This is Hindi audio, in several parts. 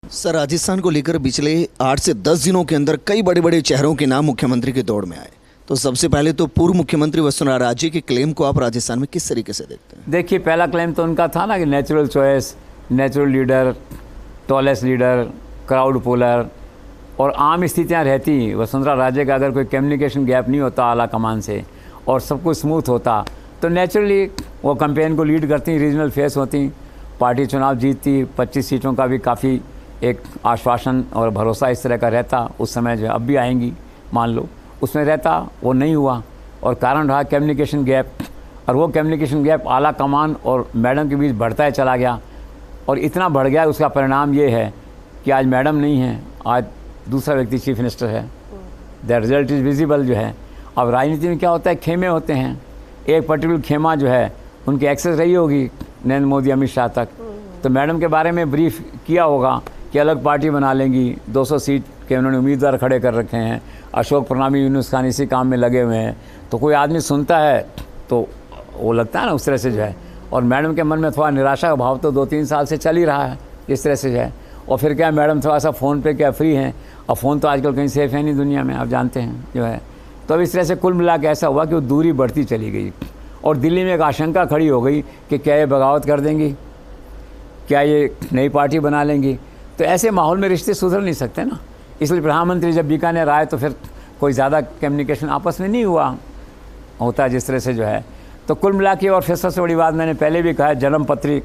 सर, राजस्थान को लेकर पिछले 8 से 10 दिनों के अंदर कई बड़े बड़े चेहरों के नाम मुख्यमंत्री की दौड़ में आए। तो सबसे पहले तो पूर्व मुख्यमंत्री वसुंधरा राजे के क्लेम को आप राजस्थान में किस तरीके से देखते हैं? देखिए, पहला क्लेम तो उनका था ना कि natural choice, natural leader, tallest leader, crowd puller, और आम स्थितियाँ रहती वसुंधरा राजे का अगर कोई कम्युनिकेशन गैप नहीं होता आला कमान से और सब कुछ स्मूथ होता तो नेचुरली वो कैंपेन को लीड करती, रीजनल फेस होती, पार्टी चुनाव जीतती, 25 सीटों का भी काफ़ी एक आश्वासन और भरोसा इस तरह का रहता उस समय, जो अब भी आएंगी मान लो, उसमें रहता। वो नहीं हुआ और कारण रहा कम्युनिकेशन गैप, और वो कम्युनिकेशन गैप आला कमान और मैडम के बीच बढ़ता ही चला गया और इतना बढ़ गया, उसका परिणाम ये है कि आज मैडम नहीं है, आज दूसरा व्यक्ति चीफ मिनिस्टर है। द रिजल्ट इज़ विजिबल जो है। अब राजनीति में क्या होता है, खेमे होते हैं, एक पर्टिकुलर खेमा जो है उनकी एक्सेस रही होगी नरेंद्र मोदी अमित शाह तक, तो मैडम के बारे में ब्रीफ किया होगा कि अलग पार्टी बना लेंगी, 200 सीट के उन्होंने उम्मीदवार खड़े कर रखे हैं, अशोक प्रणामी, यूनुस खान इसी काम में लगे हुए हैं, तो कोई आदमी सुनता है तो वो लगता है ना उस तरह से जो है। और मैडम के मन में थोड़ा निराशा का भाव तो 2-3 साल से चल ही रहा है इस तरह से जो है। और फिर क्या, मैडम थोड़ा सा फ़ोन पे क्या फ्री हैं, और फ़ोन तो आजकल कहीं सेफ है नहीं दुनिया में, आप जानते हैं जो है। तो अब इस तरह से कुल मिला के ऐसा हुआ कि वो दूरी बढ़ती चली गई और दिल्ली में एक आशंका खड़ी हो गई कि क्या ये बगावत कर देंगी, क्या ये नई पार्टी बना लेंगी। तो ऐसे माहौल में रिश्ते सुधर नहीं सकते ना, इसलिए प्रधानमंत्री जब बीकानेर आए तो फिर कोई ज़्यादा कम्युनिकेशन आपस में नहीं हुआ होता जिस तरह से जो है। तो कुल मिला के, और फिर सबसे बड़ी बात मैंने पहले भी कहा, जन्म पत्री।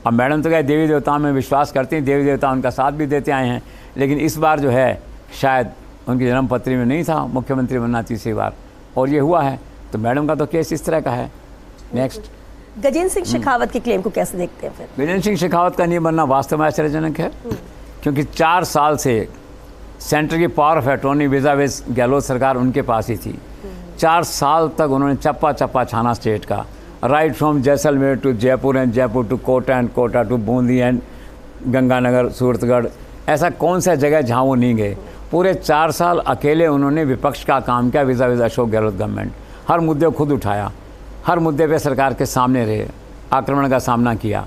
अब मैडम तो क्या देवी देवताओं में विश्वास करती हैं, देवी देवता उनका साथ भी देते आए हैं, लेकिन इस बार जो है शायद उनकी जन्म पत्री में नहीं था मुख्यमंत्री बनना तीसरी बार, और ये हुआ है। तो मैडम का तो केस इस तरह का है। नेक्स्ट, गजेंद्र सिंह शेखावत के क्लेम को कैसे देखते हैं फिर? गजेंद्र सिंह शेखावत का नहीं बनना वास्तव में आश्चर्यजनक है, क्योंकि 4 साल से सेंटर की पावर ऑफ अटॉर्नी विज़ाविज़ गहलोत सरकार उनके पास ही थी। 4 साल तक उन्होंने चप्पा चप्पा छाना स्टेट का, right from Jaisalmer to Jaipur and Jaipur to Kota and Kota to Bundi and Ganganagar Suratgarh, ऐसा कौन सा जगह जहाँ वो नहीं गए। पूरे 4 साल अकेले उन्होंने विपक्ष का काम किया विज़ाविज़ अशोक गहलोत गवर्नमेंट, हर मुद्दे को खुद उठाया, हर मुद्दे पे सरकार के सामने रहे, आक्रमण का सामना किया,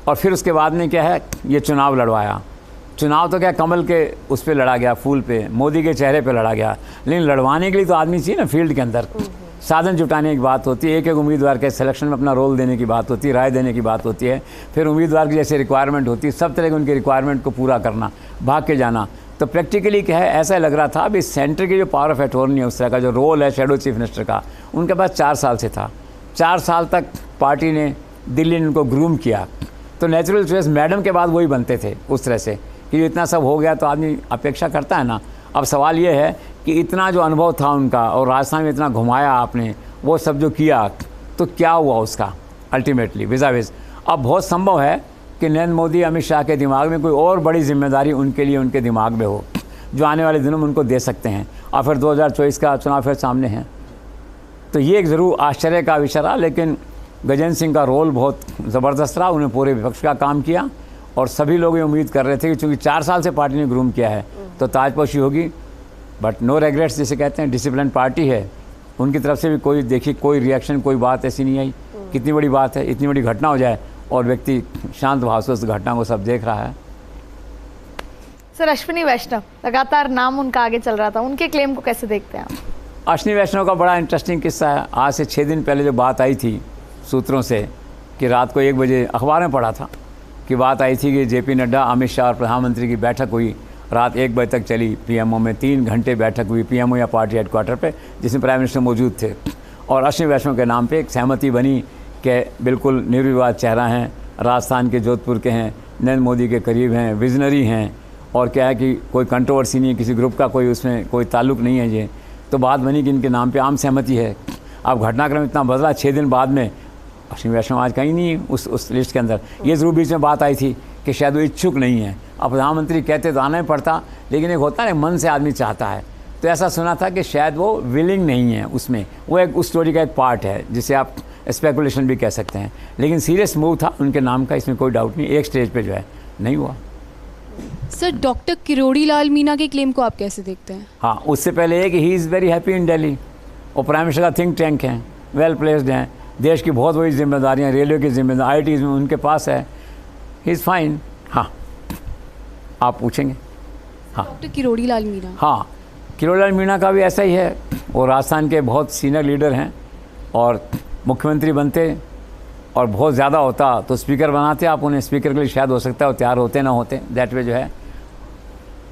और फिर उसके बाद में क्या है, ये चुनाव लड़वाया। चुनाव तो क्या कमल के उस पर लड़ा गया, फूल पे, मोदी के चेहरे पे लड़ा गया, लेकिन लड़वाने के लिए तो आदमी चाहिए ना फील्ड के अंदर। साधन जुटाने की बात होती है, एक एक उम्मीदवार के सिलेक्शन में अपना रोल देने की बात होती है, राय देने की बात होती है, फिर उम्मीदवार की जैसे रिक्वायरमेंट होती है, सब तरह की उनकी रिक्वायरमेंट को पूरा करना, भाग के जाना। तो प्रैक्टिकली क्या है, ऐसा लग रहा था अभी सेंटर की जो पावर ऑफ अटॉर्नी है, उस तरह का जो रोल है शेडो चीफ मिनिस्टर का, उनके पास 4 साल से था। 4 साल तक पार्टी ने, दिल्ली ने उनको ग्रूम किया, तो नेचुरल चॉइस मैडम के बाद वही बनते थे उस तरह से कि इतना सब हो गया तो आदमी अपेक्षा करता है ना। अब सवाल ये है कि इतना जो अनुभव था उनका और राजस्थान में इतना घुमाया आपने, वो सब जो किया, तो क्या हुआ उसका अल्टीमेटली विज़ाविज़। अब बहुत संभव है कि नरेंद्र मोदी अमित शाह के दिमाग में कोई और बड़ी जिम्मेदारी उनके लिए उनके दिमाग में हो, जो आने वाले दिनों में उनको दे सकते हैं, और फिर 2024 का चुनाव फिर सामने है। तो ये एक ज़रूर आश्चर्य का विषय रहा, लेकिन गजेंद्र सिंह का रोल बहुत ज़बरदस्त रहा, उन्हें पूरे विपक्ष का काम किया, और सभी लोग ये उम्मीद कर रहे थे कि चूँकि 4 साल से पार्टी ने ग्रूम किया है तो ताजपोशी होगी, बट नो रेग्रेट्स जिसे कहते हैं, डिसिप्लिन पार्टी है, उनकी तरफ से भी कोई देखिए कोई रिएक्शन, कोई बात ऐसी नहीं आई। कितनी बड़ी बात है, इतनी बड़ी घटना हो जाए और व्यक्ति शांत भाव से उस घटना को सब देख रहा है। सर, अश्विनी वैष्णव लगातार नाम उनका आगे चल रहा था, उनके क्लेम को कैसे देखते हैं आप? अश्विनी वैष्णव का बड़ा इंटरेस्टिंग किस्सा है। आज से 6 दिन पहले जो बात आई थी सूत्रों से, कि रात को 1 बजे अखबार में पढ़ा था कि बात आई थी कि जेपी नड्डा, अमित शाह और प्रधानमंत्री की बैठक हुई, रात 1 बजे तक चली पीएमओ में, 3 घंटे बैठक हुई पीएमओ या पार्टी हेडक्वार्टर पे, जिसमें प्राइम मिनिस्टर मौजूद थे, और अश्विनी वैष्णव के नाम पे एक सहमति बनी कि बिल्कुल निर्विवाद चेहरा हैं, राजस्थान के जोधपुर के हैं, नरेंद्र मोदी के करीब हैं, विजनरी हैं, और क्या है कि कोई कंट्रोवर्सी नहीं है, किसी ग्रुप का कोई उसमें कोई ताल्लुक नहीं है। ये तो बात बनी कि इनके नाम पे आम सहमति है। अब घटनाक्रम इतना बदला 6 दिन बाद में, अश्विनी वैष्णव आज कहीं नहीं है उस लिस्ट के अंदर। ये ज़रूर बीच में बात आई थी कि शायद वो इच्छुक नहीं है। अब प्रधानमंत्री कहते तो आना ही पड़ता, लेकिन एक होता है मन से आदमी चाहता है, तो ऐसा सुना था कि शायद वो विलिंग नहीं है उसमें, वो एक उस स्टोरी का एक पार्ट है जिसे आप स्पेकुलेशन भी कह सकते हैं, लेकिन सीरियस मूव था उनके नाम का, इसमें कोई डाउट नहीं। एक स्टेज पे जो है नहीं हुआ। सर, डॉक्टर किरोड़ी लाल मीना के क्लेम को आप कैसे देखते हैं? हाँ, उससे पहले है कि he is very happy in Delhi, और प्राइम मिनिस्टर का थिंक टैंक हैं, वेल प्लेस्ड हैं, देश की बहुत बड़ी जिम्मेदारियाँ, रेलवे की जिम्मेदारी, IT में उनके पास है, ही इज़ फाइन। हाँ, आप पूछेंगे। डॉक्टर किरोड़ी लाल मीणा। हाँ, किरोड़ी लाल मीणा का भी ऐसा ही है। वो राजस्थान के बहुत सीनियर लीडर हैं और मुख्यमंत्री बनते और बहुत ज़्यादा होता तो स्पीकर बनाते। आप उन्हें स्पीकर के लिए शायद हो सकता है वो तैयार होते ना होते, दैट वे जो है।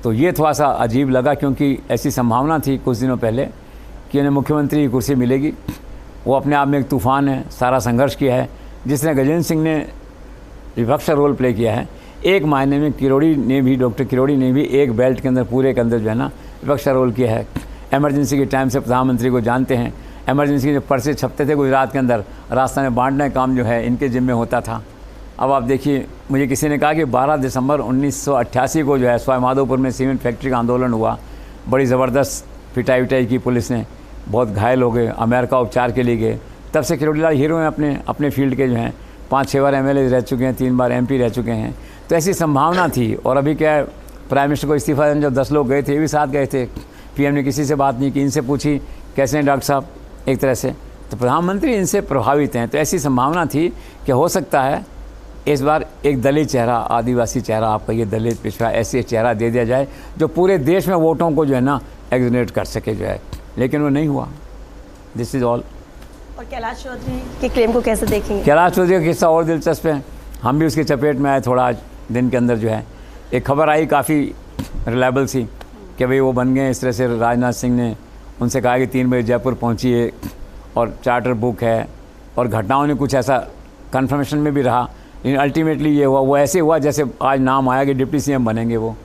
तो ये थोड़ा सा अजीब लगा क्योंकि ऐसी संभावना थी कुछ दिनों पहले कि उन्हें मुख्यमंत्री की कुर्सी मिलेगी। वो अपने आप में एक तूफ़ान है, सारा संघर्ष किया है। जिसने गजेंद्र सिंह ने विपक्ष का रोल प्ले किया है, एक मायने में किरोड़ी ने भी, डॉक्टर किरोड़ी ने भी एक बेल्ट के अंदर, पूरे के अंदर जो है ना विपक्ष का रोल किया है। इमरजेंसी के टाइम से प्रधानमंत्री को जानते हैं। इमरजेंसी के जो पर्चे छपते थे गुजरात के अंदर, रास्ता में बांटने का काम जो है इनके जिम्मे होता था। अब आप देखिए, मुझे किसी ने कहा कि 12 दिसंबर 1988 को जो है सवाई माधोपुर में सीमेंट फैक्ट्री का आंदोलन हुआ, बड़ी ज़बरदस्त पिटाई विटाई की पुलिस ने, बहुत घायल हो गए, अमेरिका उपचार के लिए गए। तब से किरोड़ी लाल हीरो हैं अपने फील्ड के जो हैं। 5-6 बार MLA रह चुके हैं, 3 बार MP रह चुके हैं। तो ऐसी संभावना थी। और अभी क्या है, प्राइम मिनिस्टर को इस्तीफा देने जब 10 लोग गए थे, ये भी साथ गए थे। PM ने किसी से बात नहीं की, इनसे पूछी कैसे हैं डॉक्टर साहब, एक तरह से तो प्रधानमंत्री इनसे प्रभावित हैं। तो ऐसी संभावना थी कि हो सकता है इस बार एक दलित चेहरा, आदिवासी चेहरा, आपका ये दलित पिछड़ा ऐसे चेहरा दे दिया जाए जो पूरे देश में वोटों को जो है ना एग्जोनेट कर सके जो है, लेकिन वो नहीं हुआ। This is all. और कैलाश चौधरी के क्लेम को कैसे देखेंगे? कैलाश चौधरी का किस्सा और दिलचस्प है। हम भी उसकी चपेट में आए थोड़ा आज दिन के अंदर जो है। एक खबर आई काफ़ी रिलायबल सी कि भाई वो बन गए इस तरह से। राजनाथ सिंह ने उनसे कहा कि 3 बजे जयपुर पहुँचिए और चार्टर बुक है, और घटनाओं ने कुछ ऐसा कन्फर्मेशन में भी रहा, लेकिन अल्टीमेटली ये हुआ। वो ऐसे हुआ जैसे आज नाम आया कि डिप्टी CM बनेंगे वो।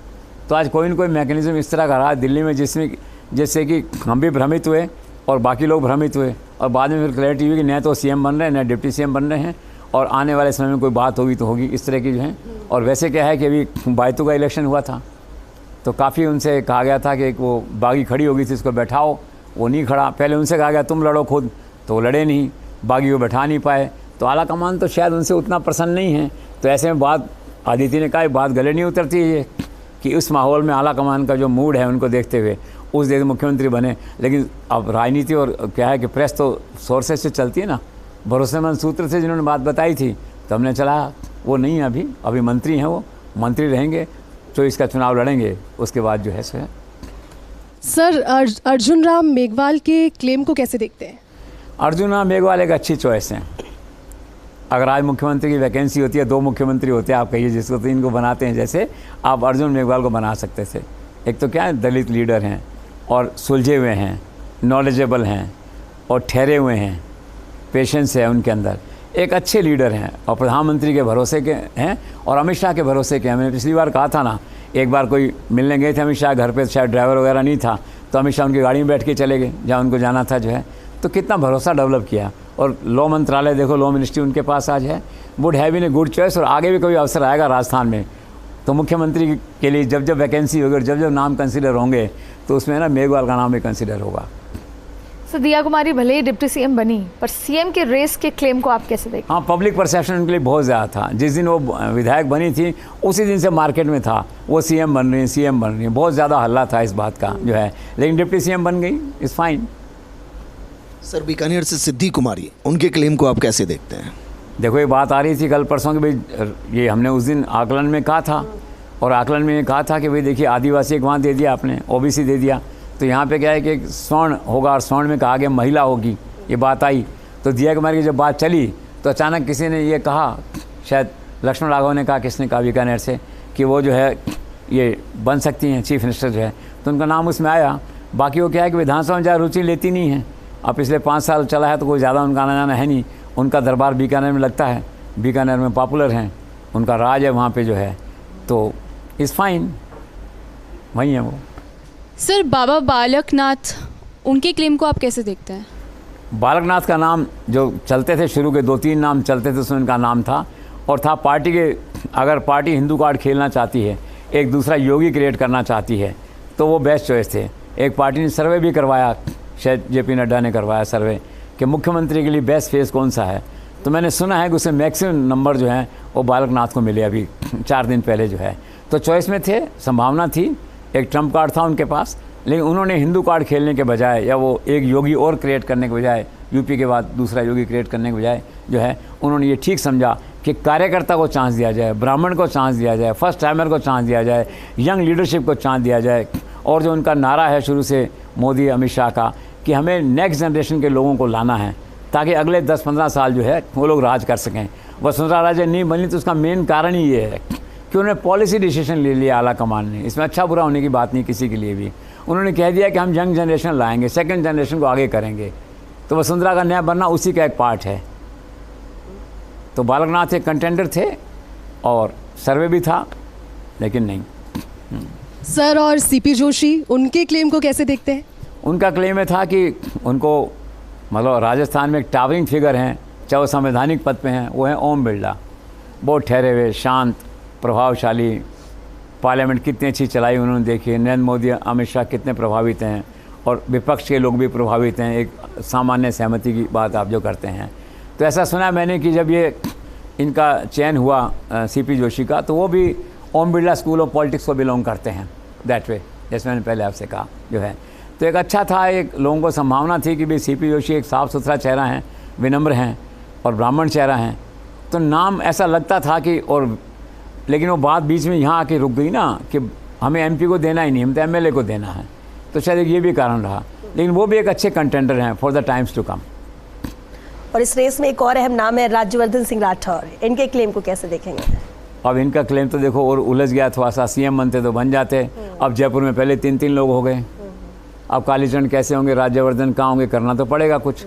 तो आज कोई न कोई मैकेनिज्म इस तरह का रहा दिल्ली में जिससे कि हम भी भ्रमित हुए और बाकी लोग भ्रमित हुए, और बाद में फिर क्लैरिटी हुई कि न तो CM बन रहे हैं, न डिप्टी CM बन रहे हैं, और आने वाले समय में कोई बात होगी तो होगी, इस तरह की जो है। और वैसे क्या है कि अभी बायतू का इलेक्शन हुआ था, तो काफ़ी उनसे कहा गया था कि वो बागी खड़ी होगी थी, इसको बैठाओ, वो नहीं खड़ा। पहले उनसे कहा गया तुम लड़ो खुद, तो वो लड़े नहीं, बागी को बैठा नहीं पाए। तो आला कमान तो शायद उनसे उतना प्रसन्न नहीं है। तो ऐसे में बात, आदित्य ने कहा बात गले नहीं उतरती है कि उस माहौल में आला कमान का जो मूड है उनको देखते हुए उस देश मुख्यमंत्री बने। लेकिन अब राजनीति और क्या है कि प्रेस तो सोर्सेज से चलती है ना, भरोसेमंद सूत्र से जिन्होंने बात बताई थी, तो हमने चला वो नहीं है अभी मंत्री हैं, वो मंत्री रहेंगे, जो इसका चुनाव लड़ेंगे उसके बाद जो है सो है। सर, अर्जुन राम मेघवाल के क्लेम को कैसे देखते हैं? अर्जुन राम मेघवाल एक अच्छी चॉइस है। अगर आज मुख्यमंत्री की वैकेंसी होती है, 2 मुख्यमंत्री होते हैं, आप कहिए जिसको, तो इनको बनाते हैं, जैसे आप अर्जुन मेघवाल को बना सकते थे। एक तो क्या है, दलित लीडर हैं और सुलझे हुए हैं, नॉलेजेबल हैं और ठहरे हुए हैं, पेशेंस है उनके अंदर, एक अच्छे लीडर हैं और प्रधानमंत्री के भरोसे के हैं और अमित शाह के भरोसे के हैं। मैंने पिछली बार कहा था ना, एक बार कोई मिलने गए थे अमित शाह घर पे, शायद ड्राइवर वगैरह नहीं था, तो अमित शाह उनकी गाड़ी में बैठ के चले गए जहाँ उनको जाना था जो है। तो कितना भरोसा डेवलप किया। और लॉ मंत्रालय देखो, लॉ मिनिस्ट्री उनके पास आज है, would have been a good choice. और आगे भी कोई अवसर आएगा राजस्थान में तो मुख्यमंत्री के लिए जब जब वैकेंसी होगी और जब जब नाम कंसिडर होंगे तो उसमें ना मेघवाल का नाम भी कंसिडर होगा। सर, दिया कुमारी भले ही डिप्टी CM बनी, पर CM के रेस के क्लेम को आप कैसे देखते हैं? हाँ, पब्लिक परसेप्शन उनके लिए बहुत ज़्यादा था। जिस दिन वो विधायक बनी थी उसी दिन से मार्केट में था वो CM बन रही है, CM बन रही है, बहुत ज़्यादा हल्ला था इस बात का जो है। लेकिन डिप्टी CM बन गई, इज़ फाइन। सर, बीकानेर से सिद्धि कुमारी, उनके क्लेम को आप कैसे देखते हैं? देखो, ये बात आ रही थी कल परसों कि भाई ये हमने उस दिन आकलन में कहा था, और आकलन में ये कहा था कि भाई देखिए आदिवासी एक वहाँ दे दिया आपने, OBC दे दिया, तो यहाँ पे क्या है कि एक स्वर्ण होगा और स्वर्ण में कहा गया महिला होगी, ये बात आई। तो दिया कुमारी की जब बात चली तो अचानक किसी ने ये कहा, शायद लक्ष्मण राघव ने कहा, किसने कहा बीकानेर से, कि वो जो है ये बन सकती हैं चीफ मिनिस्टर जो है, तो उनका नाम उसमें आया। बाकी वो क्या है कि विधानसभा में ज़्यादा रुचि लेती नहीं है। अब पिछले 5 साल चला है तो कोई ज़्यादा उनका आना जाना है नहीं। उनका दरबार बीकानेर में लगता है, बीकानेर में पॉपुलर हैं, उनका राज है वहाँ पे जो है, तो इज़ फाइन, वही है वो। सर, बाबा बालकनाथ, उनके क्लेम को आप कैसे देखते हैं? बालकनाथ का नाम जो चलते थे, शुरू के 2-3 नाम चलते थे, उसमें उनका नाम था और था पार्टी के, अगर पार्टी हिंदू कार्ड खेलना चाहती है, एक दूसरा योगी क्रिएट करना चाहती है, तो वो बेस्ट चॉइस थे। एक पार्टी ने सर्वे भी करवाया, शायद JP नड्डा ने करवाया सर्वे कि मुख्यमंत्री के लिए बेस्ट फेस कौन सा है, तो मैंने सुना है कि उसमें मैक्सिमम नंबर जो है वो बालकनाथ को मिले अभी 4 दिन पहले जो है। तो चॉइस में थे, संभावना थी, एक ट्रम्प कार्ड था उनके पास, लेकिन उन्होंने हिंदू कार्ड खेलने के बजाय या वो एक योगी और क्रिएट करने के बजाय, यूपी के बाद दूसरा योगी क्रिएट करने के बजाय जो है, उन्होंने ये ठीक समझा कि कार्यकर्ता को चांस दिया जाए, ब्राह्मण को चांस दिया जाए, फर्स्ट टाइमर को चांस दिया जाए, यंग लीडरशिप को चांस दिया जाए। और जो उनका नारा है शुरू से मोदी अमित शाह का कि हमें नेक्स्ट जनरेशन के लोगों को लाना है ताकि अगले 10-15 साल जो है वो लोग राज कर सकें। वसुंधरा राजे नहीं बनी तो उसका मेन कारण ही ये है कि उन्होंने पॉलिसी डिसीजन ले लिया आला कमान ने। इसमें अच्छा बुरा होने की बात नहीं किसी के लिए भी। उन्होंने कह दिया कि हम यंग जनरेशन लाएंगे, सेकंड जनरेशन को आगे करेंगे। तो वसुंधरा का नया बनना उसी का एक पार्ट है। तो बालकनाथ एक कंटेंडर थे और सर्वे भी था, लेकिन नहीं। सर, और सीपी जोशी, उनके क्लेम को कैसे देखते हैं? उनका क्लेम ये था कि उनको मतलब राजस्थान में एक टावरिंग फिगर हैं, चाहे वो संवैधानिक पद पे हैं, वो हैं ओम बिरला। बहुत ठहरे हुए, शांत, प्रभावशाली, पार्लियामेंट कितनी अच्छी चलाई उन्होंने देखी। नरेंद्र मोदी अमित शाह कितने प्रभावित हैं और विपक्ष के लोग भी प्रभावित हैं। एक सामान्य सहमति की बात आप जो करते हैं। तो ऐसा सुना मैंने कि जब ये इनका चयन हुआ सीपी जोशी का, तो वो भी Om Birla school of politics को बिलोंग करते हैं, दैट वे, जैसे मैंने पहले आपसे कहा जो है। तो एक अच्छा था, एक लोगों को संभावना थी कि भाई सीपी जोशी एक साफ़ सुथरा चेहरा हैं, विनम्र हैं और ब्राह्मण चेहरा हैं। तो नाम ऐसा लगता था कि, और लेकिन वो बात बीच में यहाँ आके रुक गई ना कि हमें एमपी को देना ही नहीं, हम तो एमएलए को देना है। तो शायद ये भी कारण रहा, लेकिन वो भी एक अच्छे कंटेंडर हैं for the times to come. और इस रेस में एक और अहम नाम है राज्यवर्धन सिंह राठौर, इनके क्लेम को कैसे देखेंगे? अब इनका क्लेम तो देखो और उलझ गया, थोड़ा सा सीएम बनते तो बन जाते। अब जयपुर में पहले 3-3 लोग हो गए। अब कालीचरण कैसे होंगे, राज्यवर्धन कहाँ होंगे, करना तो पड़ेगा कुछ,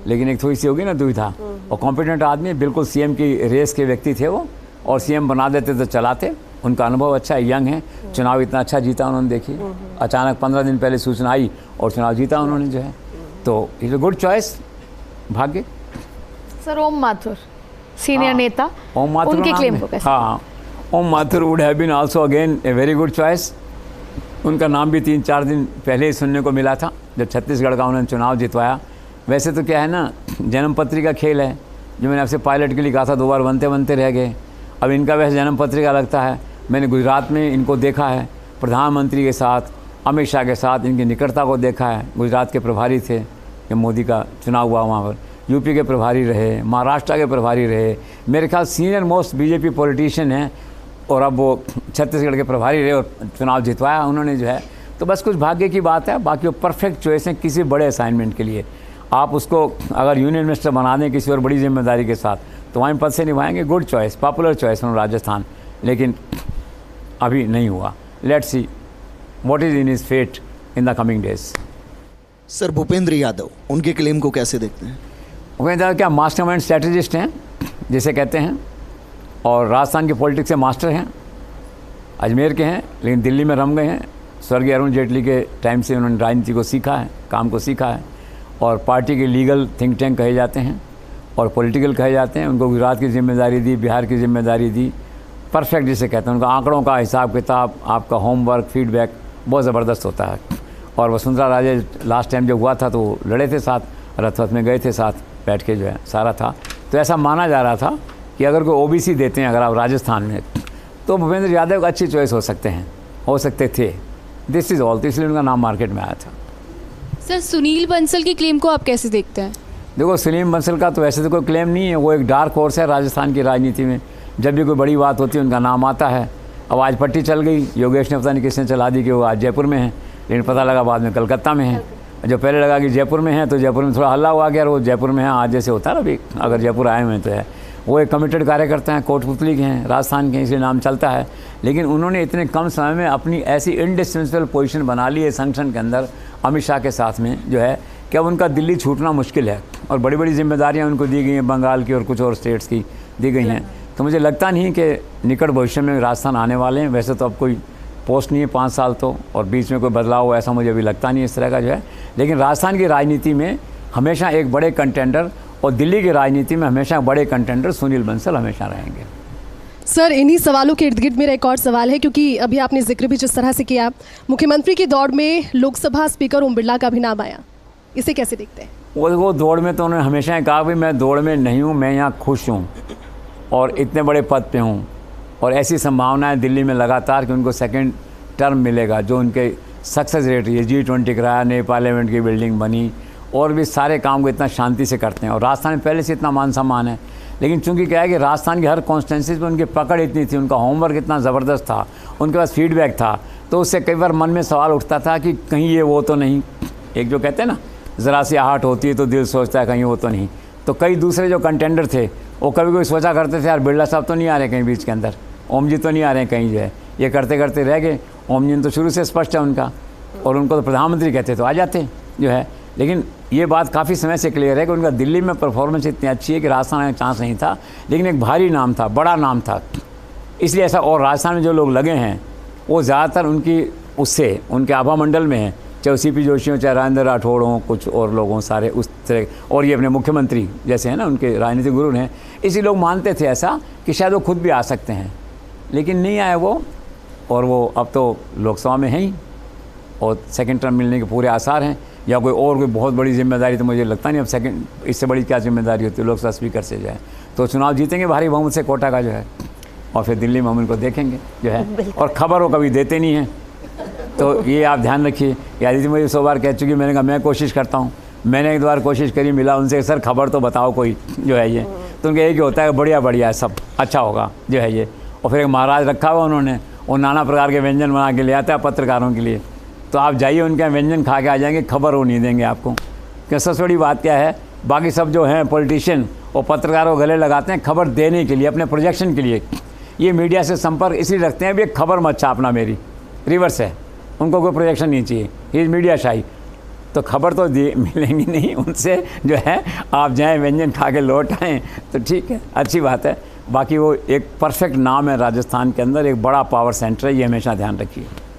लेकिन एक थोड़ी सी होगी ना दुविधा। और कॉम्पिटेंट आदमी, बिल्कुल सीएम की रेस के व्यक्ति थे वो, और सीएम बना देते तो चलाते। उनका अनुभव अच्छा है, यंग है, चुनाव इतना अच्छा जीता उन्होंने, देखी अचानक 15 दिन पहले सूचना आई और चुनाव जीता उन्होंने जो है। तो इज अ गुड चॉइस, भाग्य। सर, ओम माथुर सीनियर नेता, ओम माथुर उनके नाम क्लेम है। को कैसे? हाँ, Om Mathur would have been also again a very good choice. उनका नाम भी 3-4 दिन पहले ही सुनने को मिला था जब छत्तीसगढ़ का उन्होंने चुनाव जितवाया। वैसे तो क्या है ना, जन्म पत्री का खेल है, जो मैंने आपसे पायलट के लिए कहा था, 2 बार बनते बनते रह गए। अब इनका वैसे जन्म पत्री का लगता है। मैंने गुजरात में इनको देखा है, प्रधानमंत्री के साथ, अमित शाह के साथ इनकी निकटता को देखा है। गुजरात के प्रभारी थे जब मोदी का चुनाव हुआ वहाँ पर, यूपी के प्रभारी रहे, महाराष्ट्र के प्रभारी रहे, मेरे ख्याल सीनियर मोस्ट बीजेपी पॉलिटिशियन हैं, और अब वो छत्तीसगढ़ के प्रभारी रहे और चुनाव जितवाया उन्होंने जो है। तो बस कुछ भाग्य की बात है, बाकी वो परफेक्ट चॉइस है किसी बड़े असाइनमेंट के लिए। आप उसको अगर यूनियन मिनिस्टर बना दें किसी और बड़ी जिम्मेदारी के साथ, तो वहीं पद से निभाएंगे। Good choice, popular choice from Rajasthan, लेकिन अभी नहीं हुआ। Let's see what is in his fate in the coming days. Sir, Bhupendra Yadav, उनके क्लेम को कैसे देखते हैं? भूपेंद्र यादव क्या मास्टरमाइंड स्ट्रेटजिस्ट हैं जिसे कहते हैं, और राजस्थान के पॉलिटिक्स से मास्टर हैं। अजमेर के हैं लेकिन दिल्ली में रम गए हैं। स्वर्गीय अरुण जेटली के टाइम से उन्होंने राजनीति को सीखा है, काम को सीखा है, और पार्टी के लीगल थिंक टैंक कहे जाते हैं और पॉलिटिकल कहे जाते हैं। उनको गुजरात की जिम्मेदारी दी, बिहार की जिम्मेदारी दी, परफेक्ट जिसे कहते हैं। उनका आंकड़ों का हिसाब किताब, आपका होमवर्क, फीडबैक बहुत ज़बरदस्त होता है। और वसुंधरा राजे लास्ट टाइम जब हुआ था तो लड़े थे साथ, रथ में गए थे साथ बैठ के जो है, सारा था। तो ऐसा माना जा रहा था कि अगर कोई ओबीसी देते हैं अगर आप राजस्थान में, तो भूपेंद्र यादव एक अच्छी चॉइस हो सकते हैं, हो सकते थे। दिस इज़ ऑल, तो इसलिए उनका नाम मार्केट में आया था। सर, सुनील बंसल की क्लेम को आप कैसे देखते हैं? देखो, सुनील बंसल का तो वैसे तो कोई क्लेम नहीं है, वो एक डार्क हॉर्स है राजस्थान की राजनीति में। जब भी कोई बड़ी बात होती है उनका नाम आता है। अब आज पट्टी चल गई, योगेश ने पता नहीं किसने चला दी कि वो आज जयपुर में है, लेकिन पता लगा बाद में कलकत्ता में है। जो पहले लगा कि जयपुर में है तो जयपुर में थोड़ा हल्ला हुआ गया, और वो जयपुर में है आज जैसे होता है ना, अभी अगर जयपुर आए हुए हैं तो है। वो एक कमिटेड कार्यकर्ता हैं, कोटपुतली के हैं, राजस्थान के, इसलिए नाम चलता है। लेकिन उन्होंने इतने कम समय में अपनी ऐसी इंडिस्पेंसेबल पोजीशन बना ली है संगठन के अंदर अमित शाह के साथ में जो है कि अब उनका दिल्ली छूटना मुश्किल है। और बड़ी बड़ी जिम्मेदारियां उनको दी गई हैं, बंगाल की और कुछ और स्टेट्स की दी गई हैं। तो मुझे लगता नहीं कि निकट भविष्य में राजस्थान आने वाले हैं। वैसे तो अब कोई पोस्ट नहीं है 5 साल तो, और बीच में कोई बदलाव हो ऐसा मुझे अभी लगता नहीं इस तरह का जो है। लेकिन राजस्थान की राजनीति में हमेशा एक बड़े कंटेंडर, और दिल्ली की राजनीति में हमेशा बड़े कंटेंडर सुनील बंसल हमेशा रहेंगे। सर, इन्हीं सवालों के इर्द गिर्द मेरा एक और सवाल है, क्योंकि अभी आपने जिक्र भी जिस तरह से किया, मुख्यमंत्री की दौड़ में लोकसभा स्पीकर ओम बिरला का भी नाम आया, इसे कैसे देखते हैं? वो दौड़ में तो उन्होंने हमेशा ही कहा कि मैं दौड़ में नहीं हूँ, मैं यहाँ खुश हूँ और इतने बड़े पद पे हूँ, और ऐसी संभावना है दिल्ली में लगातार कि उनको सेकंड टर्म मिलेगा। जो उनके सक्सेस रेट है, G20 कराया, नई पार्लियामेंट की बिल्डिंग बनी, और भी सारे काम को इतना शांति से करते हैं, और राजस्थान में पहले से इतना मान सम्मान है। लेकिन चूंकि क्या है कि राजस्थान की हर कॉन्स्टिट्यूंसीज में उनकी पकड़ इतनी थी, उनका होमवर्क इतना ज़बरदस्त था, उनके पास फीडबैक था, तो उससे कई बार मन में सवाल उठता था कि कहीं ये वो तो नहीं। एक जो कहते हैं ना, ज़रा सी आहट होती है तो दिल सोचता है कहीं वो तो नहीं। तो कई दूसरे जो कंटेंडर थे वो कभी कोई सोचा करते थे यार बिरला साहब तो नहीं आ रहे कहीं बीच के अंदर, ओम जी तो नहीं आ रहे हैं कहीं, जो है ये करते करते रह गए। ओम जी ने तो शुरू से स्पष्ट है उनका, और उनको तो प्रधानमंत्री कहते तो आ जाते जो है। लेकिन ये बात काफ़ी समय से क्लियर है कि उनका दिल्ली में परफॉर्मेंस इतनी अच्छी है कि राजस्थान में चांस नहीं था, लेकिन एक भारी नाम था, बड़ा नाम था, इसलिए ऐसा। और राजस्थान में जो लोग लगे हैं वो ज़्यादातर उनकी उससे उनके आभा मंडल में हैं, चाहे सीपी जोशी हो, चाहे राजेंद्र राठौड़ हों, कुछ और लोग हों, सारे उस तरह। और ये अपने मुख्यमंत्री जैसे हैं ना, उनके राजनीतिक गुरु हैं, इसी लोग मानते थे ऐसा कि शायद वो खुद भी आ सकते हैं, लेकिन नहीं आए वो। और वो अब तो लोकसभा में हैं ही, और सेकंड टर्म मिलने के पूरे आसार हैं, या कोई बहुत बड़ी जिम्मेदारी तो मुझे लगता नहीं अब सेकंड, इससे बड़ी क्या जिम्मेदारी होती है लोकसभा स्पीकर से जो है। तो चुनाव जीतेंगे भारी बहुमत से कोटा का जो है, और फिर दिल्ली में हम उनको देखेंगे जो है। और खबर वो कभी देते नहीं हैं, तो ये आप ध्यान रखिए। यादी मुझे 100 बार कह चुकी, मैंने कहा मैं कोशिश करता हूँ, मैंने एक बार कोशिश करी, मिला उनसे सर खबर तो बताओ कोई जो है ये, तो उनका एक ही होता है बढ़िया बढ़िया है, सब अच्छा होगा जो है ये। और फिर एक महाराज रखा हुआ उन्होंने, वो नाना प्रकार के व्यंजन बना के ले आता है पत्रकारों के लिए, तो आप जाइए उनके व्यंजन खा के आ जाएंगे, खबर वो नहीं देंगे आपको। क्या सबसे बड़ी बात क्या है, बाकी सब जो हैं पॉलिटिशियन वो पत्रकारों गले लगाते हैं खबर देने के लिए, अपने प्रोजेक्शन के लिए। ये मीडिया से संपर्क इसलिए रखते हैं भी खबर मत छापना मेरी, रिवर्स है, उनको कोई प्रोजेक्शन नहीं चाहिए, ये मीडिया शाही। तो खबर तो मिलेंगी नहीं उनसे जो है, आप जाएं व्यंजन खा के लौट आएँ तो ठीक है, अच्छी बात है। बाकी वो एक परफेक्ट नाम है राजस्थान के अंदर, एक बड़ा पावर सेंटर है, ये हमेशा ध्यान रखिए।